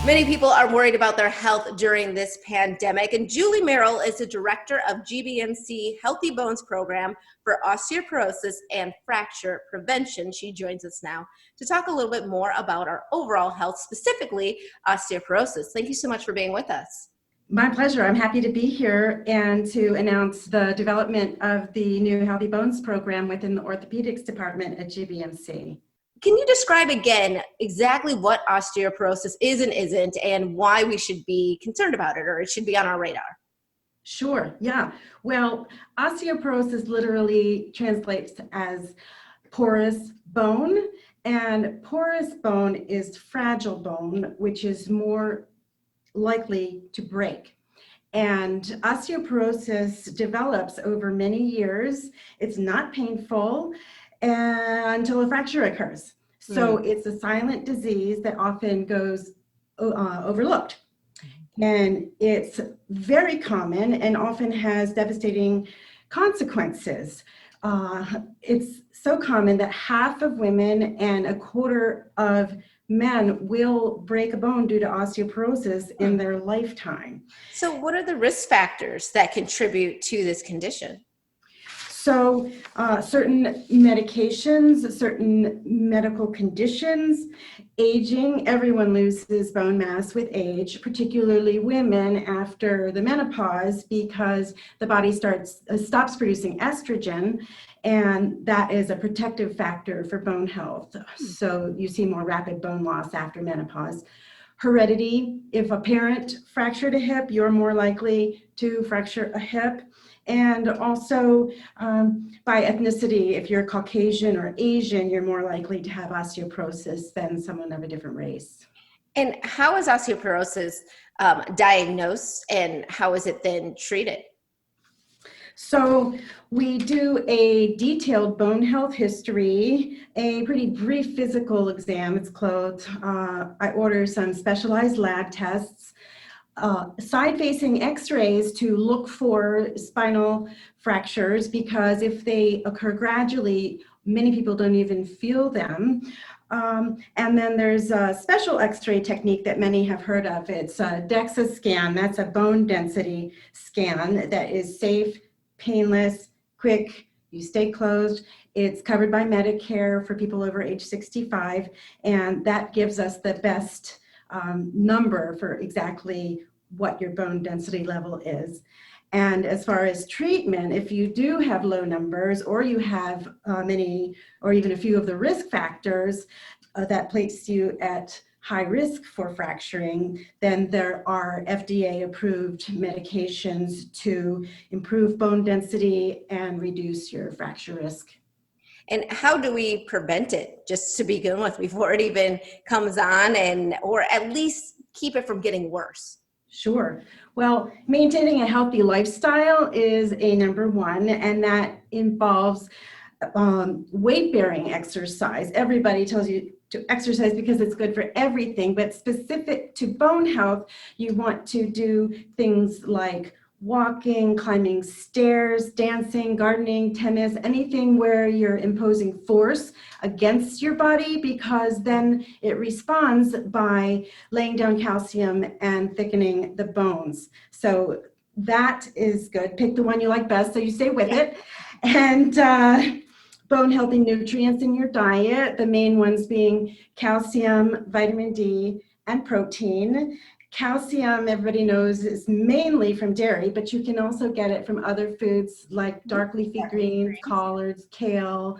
Many people are worried about their health during this pandemic, and Julie Merrill is the director of GBMC Healthy Bones Program for Osteoporosis and Fracture Prevention. She joins us now to talk a little bit more about our overall health, specifically osteoporosis. Thank you so much for being with us. My pleasure. I'm happy to be here and to announce the development of the new Healthy Bones program within the orthopedics department at GBMC. Can you describe again exactly what osteoporosis is and isn't, and why we should be concerned about it, or it should be on our radar? Sure, yeah. Well, osteoporosis literally translates as porous bone, and porous bone is fragile bone, which is more likely to break. And osteoporosis develops over many years. It's not painful until a fracture occurs. So it's a silent disease that often goes overlooked. And it's very common and often has devastating consequences. It's so common that half of women and a quarter of men will break a bone due to osteoporosis in their lifetime. So what are the risk factors that contribute to this condition? So certain medications, certain medical conditions, aging, everyone loses bone mass with age, particularly women after the menopause, because the body stops producing estrogen, and that is a protective factor for bone health. So you see more rapid bone loss after menopause. Heredity, if a parent fractured a hip, you're more likely to fracture a hip. And also by ethnicity, if you're Caucasian or Asian, you're more likely to have osteoporosis than someone of a different race. And how is osteoporosis diagnosed, and how is it then treated? So we do a detailed bone health history, a pretty brief physical exam, it's called. I order some specialized lab tests. Side-facing x-rays to look for spinal fractures, because if they occur gradually, many people don't even feel them. And then there's a special x-ray technique that many have heard of. It's a DEXA scan. That's a bone density scan that is safe, painless, quick. You stay closed. It's covered by Medicare for people over age 65, and that gives us the best number for exactly what your bone density level is. And as far as treatment, if you do have low numbers, or you have many or even a few of the risk factors that place you at high risk for fracturing, then there are FDA approved medications to improve bone density and reduce your fracture risk. And how do we prevent it, just to begin with, before it even comes on, or at least keep it from getting worse? Sure. Well, maintaining a healthy lifestyle is a number one, and that involves weight-bearing exercise. Everybody tells you to exercise because it's good for everything, but specific to bone health, you want to do things like walking, climbing stairs, dancing, gardening, tennis, anything where you're imposing force against your body, because then it responds by laying down calcium and thickening the bones. So that is good. Pick the one you like best so you stay with it. And bone healthy nutrients in your diet, the main ones being calcium, vitamin D, and protein. Calcium, everybody knows, is mainly from dairy, but you can also get it from other foods like dark leafy greens, collards, kale,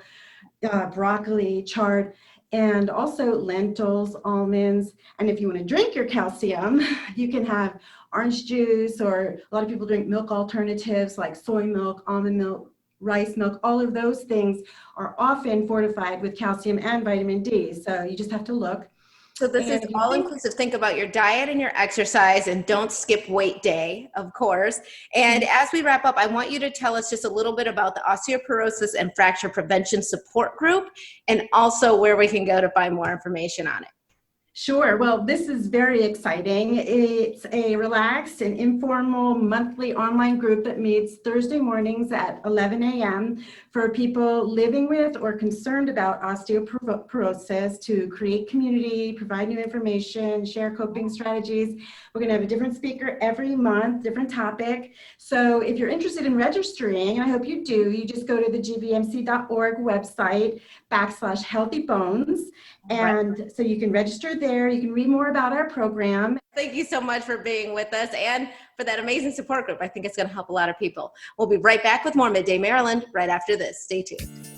broccoli, chard, and also lentils, almonds. And if you want to drink your calcium, you can have orange juice, or a lot of people drink milk alternatives like soy milk, almond milk, rice milk. All of those things are often fortified with calcium and vitamin D. So you just have to look. So this is all inclusive. Think about your diet and your exercise, and don't skip weight day, of course. And as we wrap up, I want you to tell us just a little bit about the Osteoporosis and Fracture Prevention Support Group, and also where we can go to find more information on it. Sure. Well, this is very exciting. It's a relaxed and informal monthly online group that meets Thursday mornings at 11 a.m. for people living with or concerned about osteoporosis to create community, provide new information, share coping strategies. We're going to have a different speaker every month, different topic. So if you're interested in registering, and I hope you do, you just go to the gbmc.org website /healthybones. And so you can register there. You can read more about our program. Thank you so much for being with us and for that amazing support group. I think it's going to help a lot of people. We'll be right back with more Midday Maryland right after this. Stay tuned.